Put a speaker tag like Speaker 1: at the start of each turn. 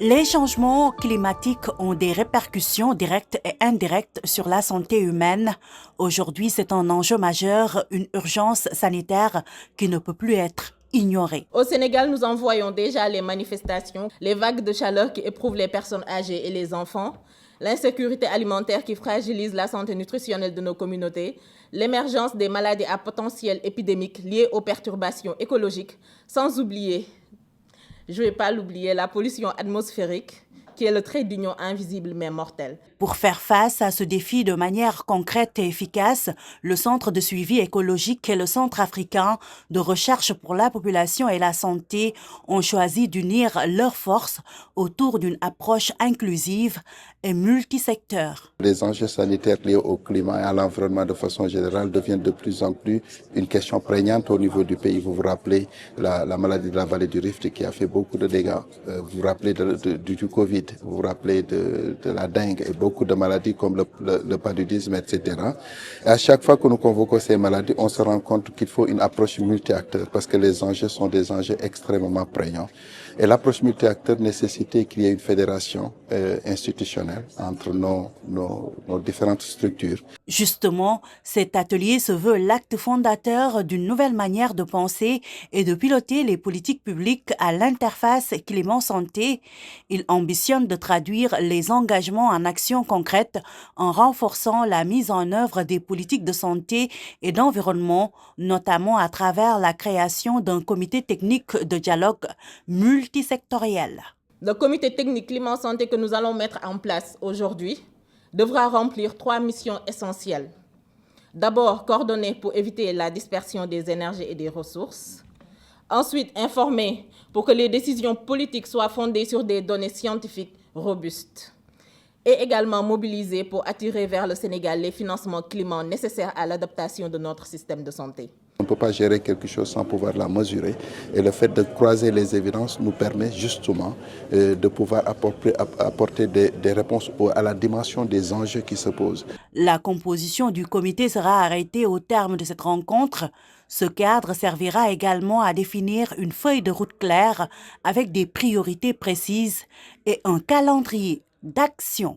Speaker 1: Les changements climatiques ont des répercussions directes et indirectes sur la santé humaine. Aujourd'hui, c'est un enjeu majeur, une urgence sanitaire qui ne peut plus être ignorée.
Speaker 2: Au Sénégal, nous en voyons déjà les manifestations, les vagues de chaleur qui éprouvent les personnes âgées et les enfants, l'insécurité alimentaire qui fragilise la santé nutritionnelle de nos communautés, l'émergence des maladies à potentiel épidémique liées aux perturbations écologiques, sans oublier, je ne vais pas l'oublier, la pollution atmosphérique, qui est le trait d'union invisible mais mortel.
Speaker 1: Pour faire face à ce défi de manière concrète et efficace, le Centre de suivi écologique et le Centre africain de recherche pour la population et la santé ont choisi d'unir leurs forces autour d'une approche inclusive et multisecteur.
Speaker 3: Les enjeux sanitaires liés au climat et à l'environnement de façon générale deviennent de plus en plus une question prégnante au niveau du pays. Vous vous rappelez la maladie de la vallée du Rift qui a fait beaucoup de dégâts. Vous vous rappelez du Covid, vous vous rappelez de la dengue et beaucoup de maladies comme le paludisme, etc. Et à chaque fois que nous convoquons ces maladies, on se rend compte qu'il faut une approche multi-acteurs parce que les enjeux sont des enjeux extrêmement prégnants. Et l'approche multi-acteurs nécessitait qu'il y ait une fédération institutionnelle entre nos différentes structures.
Speaker 1: Justement, cet atelier se veut l'acte fondateur d'une nouvelle manière de penser et de piloter les politiques publiques à l'interface climat-santé. Il ambitionne de traduire les engagements en actions concrètes en renforçant la mise en œuvre des politiques de santé et d'environnement, notamment à travers la création d'un comité technique de dialogue multisectoriel.
Speaker 2: Le comité technique climat-santé que nous allons mettre en place aujourd'hui devra remplir 3 missions essentielles. D'abord, coordonner pour éviter la dispersion des énergies et des ressources. Ensuite, informer pour que les décisions politiques soient fondées sur des données scientifiques robustes. Et également mobiliser pour attirer vers le Sénégal les financements climat nécessaires à l'adaptation de notre système de santé.
Speaker 3: On ne peut pas gérer quelque chose sans pouvoir la mesurer. Et le fait de croiser les évidences nous permet justement de pouvoir apporter des réponses à la dimension des enjeux qui se posent.
Speaker 1: La composition du comité sera arrêtée au terme de cette rencontre. Ce cadre servira également à définir une feuille de route claire avec des priorités précises et un calendrier d'action.